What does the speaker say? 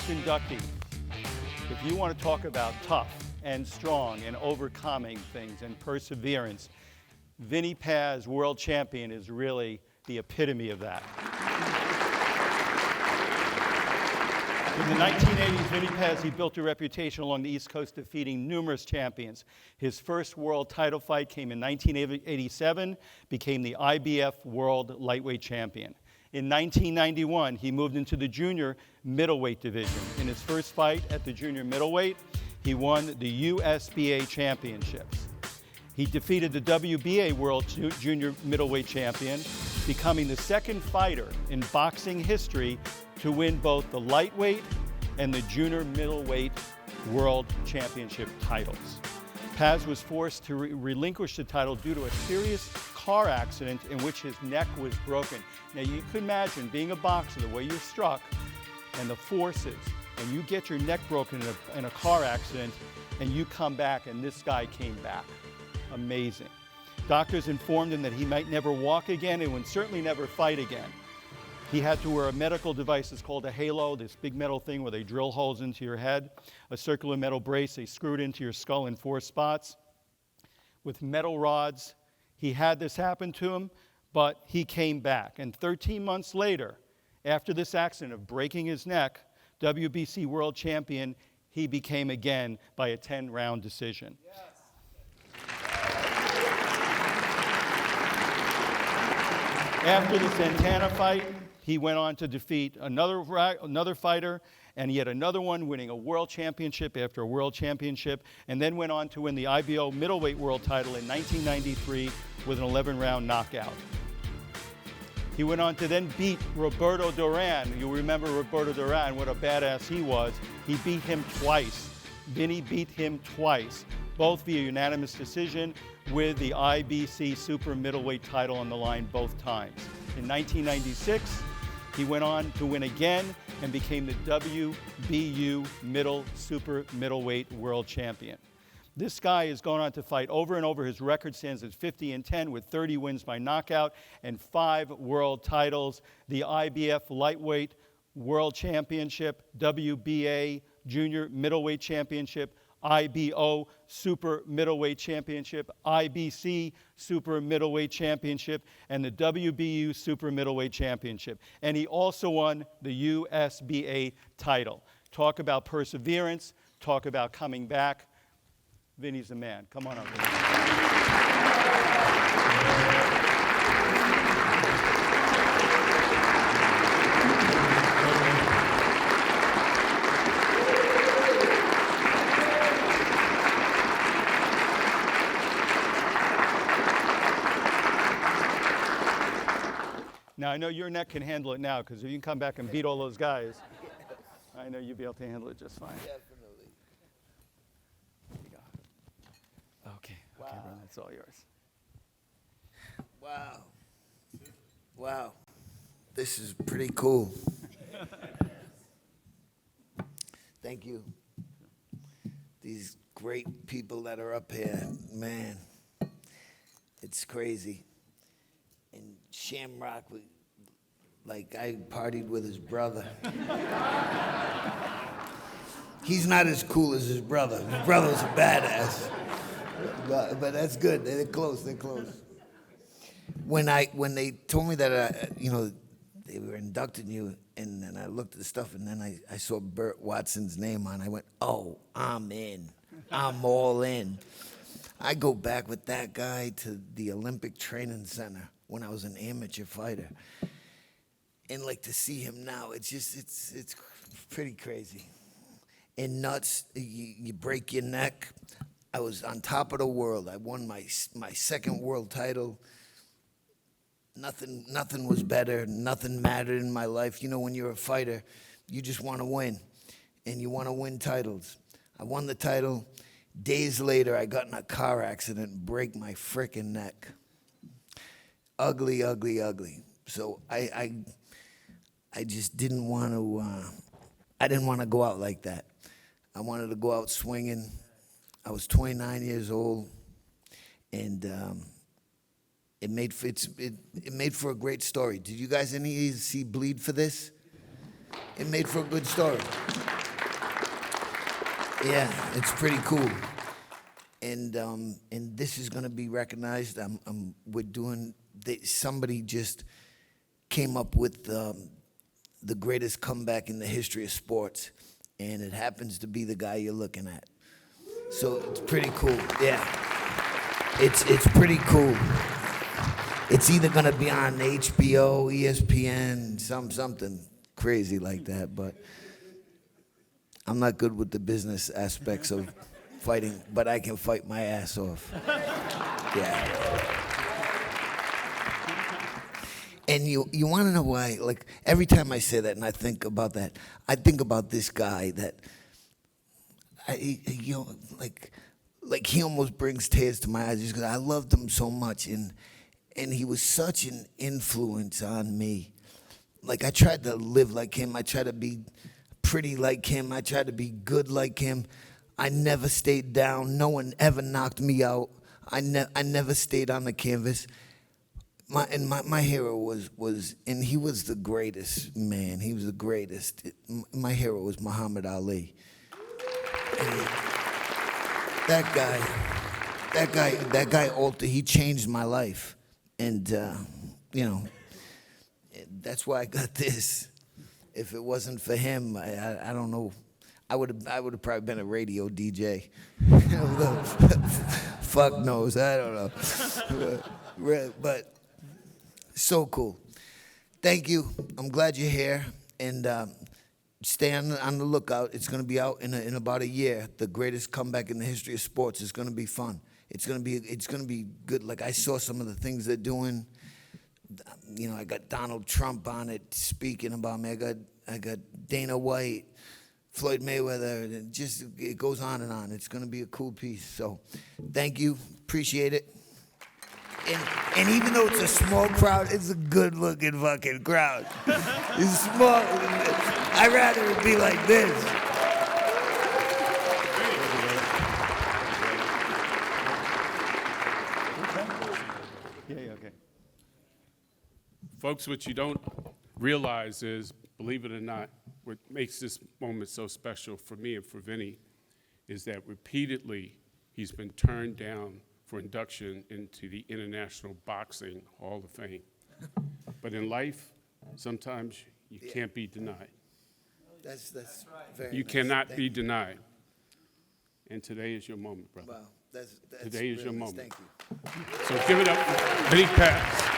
inductee. If you want to talk about tough and strong and overcoming things and perseverance, Vinny Paz, world champion, is really the epitome of that. In the 1980s, Vinny Paz, he built a reputation along the East Coast, defeating numerous champions. His first world title fight came in 1987, became the IBF World Lightweight Champion. In 1991, he moved into the junior middleweight division. In his first fight at the junior middleweight, he won the USBA championships. He defeated the WBA World Junior Middleweight Champion, becoming the second fighter in boxing history to win both the lightweight and the junior middleweight World Championship titles. Paz was forced to relinquish the title due to a serious car accident in which his neck was broken. Now you could imagine being a boxer, the way you're struck and the forces, and you get your neck broken in a car accident and you come back, and this guy came back. Amazing. Doctors informed him that he might never walk again and would certainly never fight again. He had to wear a medical device. It's called a halo, this big metal thing where they drill holes into your head, a circular metal brace they screwed into your skull in 4 spots with metal rods. He had this happen to him, but he came back. And 13 months later, after this accident of breaking his neck, WBC World Champion, he became again by a 10-round decision. Yes. After the Santana fight, he went on to defeat another fighter, and yet another one, winning a world championship after a world championship, and then went on to win the IBO middleweight world title in 1993 with an 11-round knockout. He went on to then beat Roberto Duran. You remember Roberto Duran, what a badass he was. He beat him twice. Vinny beat him twice, both via unanimous decision, with the IBC super middleweight title on the line both times. In 1996, he went on to win again and became the WBU super middleweight world champion. This guy is going on to fight over and over. His record stands at 50-10 with 30 wins by knockout and 5 world titles: the IBF lightweight world championship, WBA junior middleweight championship, IBO Super Middleweight Championship, IBC Super Middleweight Championship, and the WBU Super Middleweight Championship. And he also won the USBA title. Talk about perseverance, talk about coming back. Vinny's the man. Come on up, Vinny. Now, I know your neck can handle it now, because if you can come back and beat all those guys, I know you'll be able to handle it just fine. Definitely. There you go. Okay, Wow. Okay, Ron, it's all yours. Wow. Wow. This is pretty cool. Thank you. These great people that are up here, man, it's crazy. And Shamrock, like I partied with his brother. He's not as cool as his brother. His brother's a badass. But that's good. They're close. They're close. When they told me that they were inducting you, and then I looked at the stuff, and then I saw Burt Watson's name on. I went, oh, I'm in. I'm all in. I go back with that guy to the Olympic Training Center when I was an amateur fighter. And like to see him now, it's pretty crazy. And nuts, you break your neck. I was on top of the world. I won my second world title. Nothing was better. Nothing mattered in my life. You know, when you're a fighter, you just want to win. And you want to win titles. I won the title. Days later, I got in a car accident and break my frickin' neck. Ugly, ugly, ugly. So I just didn't want to. I didn't want to go out like that. I wanted to go out swinging. I was 29 years old, and it made for a great story. Did you guys any of you see Bleed for this? It made for a good story. Yeah, it's pretty cool. And this is gonna be recognized. We're doing. Somebody just came up with the greatest comeback in the history of sports, and it happens to be the guy you're looking at. So it's pretty cool. Yeah, it's pretty cool. It's either gonna be on HBO, ESPN, something crazy like that. But I'm not good with the business aspects of fighting, but I can fight my ass off. Yeah. And you want to know why? Like, every time I say that and I think about that, I think about this guy that, like he almost brings tears to my eyes just because I loved him so much, and he was such an influence on me. Like, I tried to live like him. I tried to be pretty like him. I tried to be good like him. I never stayed down. No one ever knocked me out. I never stayed on the canvas. My hero was, and he was the greatest, man. He was the greatest. My hero was Muhammad Ali. And that guy altered. He changed my life, and that's why I got this. If it wasn't for him, I don't know. I would have probably been a radio DJ. Fuck knows. I don't know. But so cool. Thank you. I'm glad you're here, and stay on the lookout. It's going to be out in about a year. The greatest comeback in the history of sports. It's going to be fun. It's going to be good. Like, I saw some of the things they're doing. I got Donald Trump on it speaking about me. I got Dana White, Floyd Mayweather, and it goes on and on. It's going to be a cool piece. So, thank you. Appreciate it. And even though it's a small crowd, it's a good-looking fucking crowd. It's small. I'd rather it be like this. Yeah, okay. Folks, what you don't realize is, believe it or not, what makes this moment so special for me and for Vinny is that repeatedly he's been turned down for induction into the International Boxing Hall of Fame. But in life, sometimes you can't be denied. That's very You nice. cannot Thank be you. denied. And today is your moment, brother. Wow, that's Today is your really nice. moment. Thank you. So give it up, Vinny Paz.